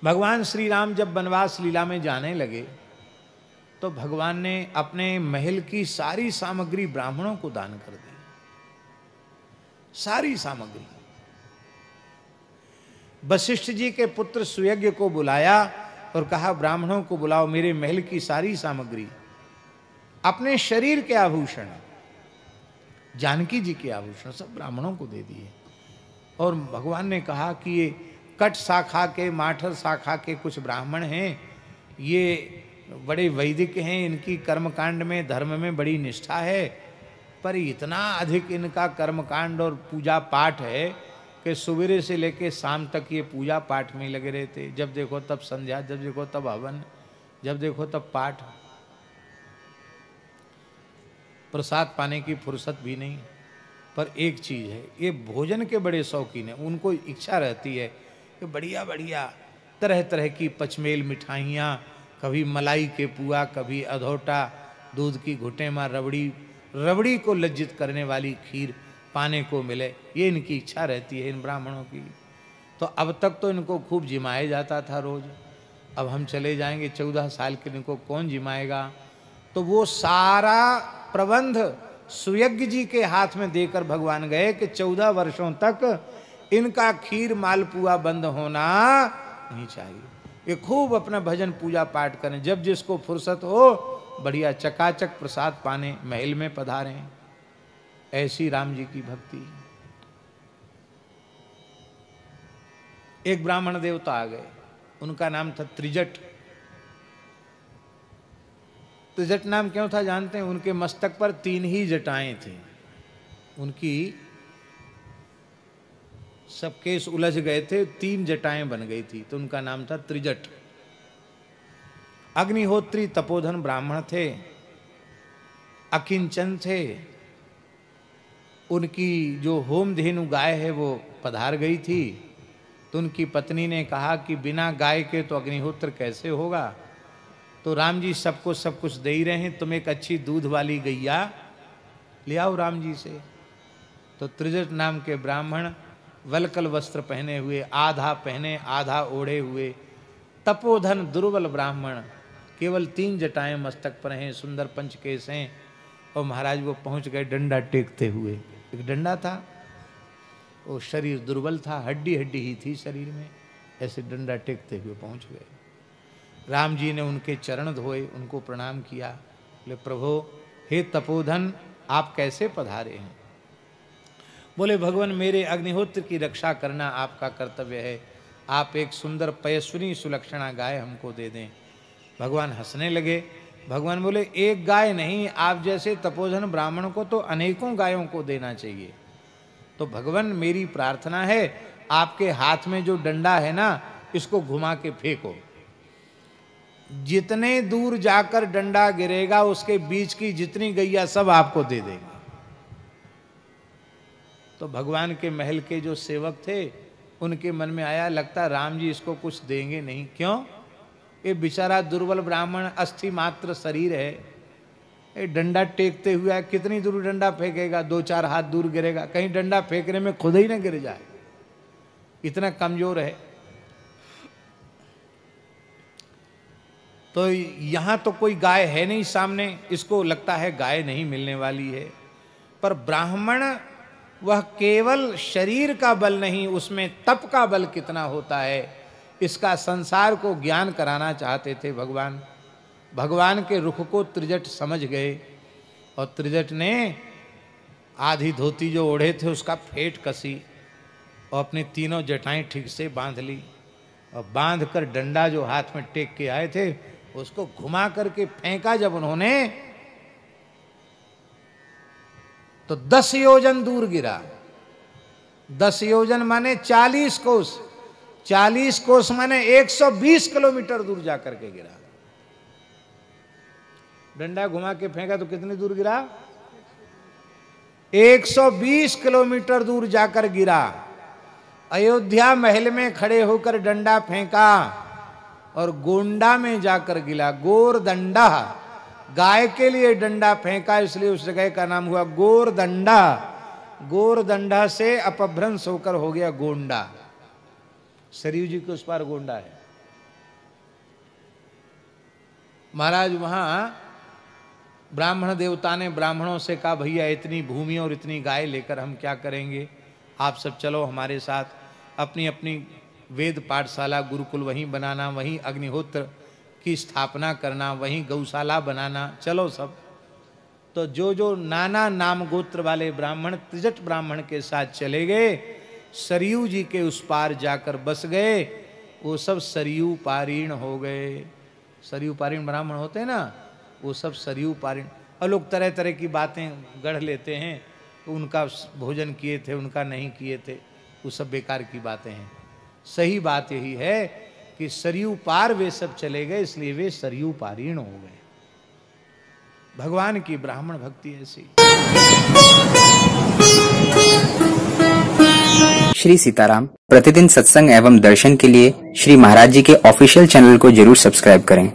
भगवान श्री राम जब वनवास लीला में जाने लगे तो भगवान ने अपने महल की सारी सामग्री ब्राह्मणों को दान कर दी, सारी सामग्री। वशिष्ठ जी के पुत्र सुयज्ञ को बुलाया और कहा ब्राह्मणों को बुलाओ, मेरे महल की सारी सामग्री, अपने शरीर के आभूषण, जानकी जी के आभूषण सब ब्राह्मणों को दे दिए। और भगवान ने कहा कि ये कट शाखा के, माठर शाखा के कुछ ब्राह्मण हैं, ये बड़े वैदिक हैं, इनकी कर्मकांड में, धर्म में बड़ी निष्ठा है, पर इतना अधिक इनका कर्मकांड और पूजा पाठ है कि सवेरे से लेकर शाम तक ये पूजा पाठ में लगे रहते। जब देखो तब संध्या, जब देखो तब हवन, जब देखो तब पाठ, प्रसाद पाने की फुर्सत भी नहीं। पर एक चीज है, ये भोजन के बड़े शौकीन हैं, उनको इच्छा रहती है कि बढ़िया बढ़िया तरह तरह की पचमेल मिठाइयाँ, कभी मलाई के पुआ, कभी अधौटा, दूध की घुटे में रबड़ी, रबड़ी को लज्जित करने वाली खीर पाने को मिले, ये इनकी इच्छा रहती है इन ब्राह्मणों की। तो अब तक तो इनको खूब जिमाया जाता था रोज, अब हम चले जाएंगे 14 साल के, इनको कौन जिमाएगा। तो वो सारा प्रबंध सुयज्ञ जी के हाथ में देकर भगवान गए कि 14 वर्षों तक इनका खीर मालपुआ बंद होना नहीं चाहिए, ये खूब अपना भजन पूजा पाठ करें, जब जिसको फुर्सत हो बढ़िया चकाचक प्रसाद पाने महल में पधारें। ऐसी राम जी की भक्ति। एक ब्राह्मण देवता आ गए, उनका नाम था त्रिजट। त्रिजट नाम क्यों था जानते हैं? उनके मस्तक पर 3 ही जटाएं थी, उनकी सब केस उलझ गए थे, 3 जटाएं बन गई थी, तो उनका नाम था त्रिजट। अग्निहोत्री तपोधन ब्राह्मण थे, अकिंचन थे। उनकी जो होम धेनु गाय है वो पधार गई थी, तो उनकी पत्नी ने कहा कि बिना गाय के तो अग्निहोत्र कैसे होगा। तो राम जी सबको सब कुछ दे ही रहे हैं, तुम एक अच्छी दूध वाली गैया ले आओ राम जी से। तो त्रिजट नाम के ब्राह्मण वलकल वस्त्र पहने हुए, आधा पहने आधा ओढ़े हुए, तपोधन दुर्बल ब्राह्मण, केवल 3 जटाएं मस्तक पर हैं, सुंदर पंचकेश हैं। और महाराज वो पहुंच गए डंडा टेकते हुए, एक डंडा था, वो शरीर दुर्बल था, हड्डी हड्डी ही थी शरीर में, ऐसे डंडा टेकते हुए पहुंच गए। राम जी ने उनके चरण धोए, उनको प्रणाम किया, बोले प्रभु हे तपोधन आप कैसे पधारे हैं? बोले भगवान मेरे अग्निहोत्र की रक्षा करना आपका कर्तव्य है, आप एक सुंदर पयस्विनी सुलक्षणा गाय हमको दे दें। भगवान हंसने लगे। भगवान बोले एक गाय नहीं, आप जैसे तपोधन ब्राह्मण को तो अनेकों गायों को देना चाहिए। तो भगवान मेरी प्रार्थना है, आपके हाथ में जो डंडा है ना, इसको घुमा के फेंको, जितने दूर जाकर डंडा गिरेगा उसके बीच की जितनी गैया सब आपको दे देंगे। तो भगवान के महल के जो सेवक थे उनके मन में आया, लगता राम जी इसको कुछ देंगे नहीं। क्यों? ये बेचारा दुर्बल ब्राह्मण, अस्थि मात्र शरीर है, ये डंडा टेकते हुआ कितनी दूर डंडा फेंकेगा? 2-4 हाथ दूर गिरेगा, कहीं डंडा फेंकने में खुद ही ना गिर जाए, इतना कमजोर है। तो यहां तो कोई गाय है नहीं सामने, इसको लगता है गाय नहीं मिलने वाली है। पर ब्राह्मण वह केवल शरीर का बल नहीं, उसमें तप का बल कितना होता है, इसका संसार को ज्ञान कराना चाहते थे भगवान। भगवान के रुख को त्रिजट समझ गए और त्रिजट ने आधी धोती जो ओढ़े थे उसका फेंट कसी और अपनी 3 जटाएं ठीक से बांध ली, और बांध कर डंडा जो हाथ में टेक के आए थे उसको घुमा करके फेंका जब उन्होंने, तो 10 योजन दूर गिरा। 10 योजन माने 40 कोस, 40 कोस माने 120 किलोमीटर दूर जाकर के गिरा। डंडा घुमा के फेंका तो कितनी दूर गिरा? 120 किलोमीटर दूर जाकर गिरा। अयोध्या महल में खड़े होकर डंडा फेंका और गोंडा में जाकर गिरा। गोरदंडा, गाय के लिए डंडा फेंका, इसलिए उस जगह का नाम हुआ गोरदंडा। गोरदंडा से अपभ्रंश होकर हो गया गोंडा। सरयू जी के उस पार गोंडा है। महाराज वहां ब्राह्मण देवता ने ब्राह्मणों से कहा, भैया इतनी भूमि और इतनी गाय लेकर हम क्या करेंगे, आप सब चलो हमारे साथ, अपनी अपनी वेद पाठशाला गुरुकुल वहीं बनाना, वहीं अग्निहोत्र की स्थापना करना, वहीं गौशाला बनाना, चलो सब। तो जो जो नाना नाम गोत्र वाले ब्राह्मण त्रिजट ब्राह्मण के साथ चले गए, सरयू जी के उस पार जाकर बस गए, वो सब सरयू पारीण हो गए। सरयू पारीण ब्राह्मण होते हैं ना, वो सब सरयू पारीण। और लोग तरह तरह की बातें गढ़ लेते हैं, उनका भोजन किए थे, उनका नहीं किए थे, वो सब बेकार की बातें हैं। सही बात यही है कि सरयू पार वे सब चले गए, इसलिए वे सरयू पारीण हो गए। भगवान की ब्राह्मण भक्ति ऐसी। श्री सीताराम प्रतिदिन सत्संग एवं दर्शन के लिए श्री महाराज जी के ऑफिशियल चैनल को जरूर सब्सक्राइब करें।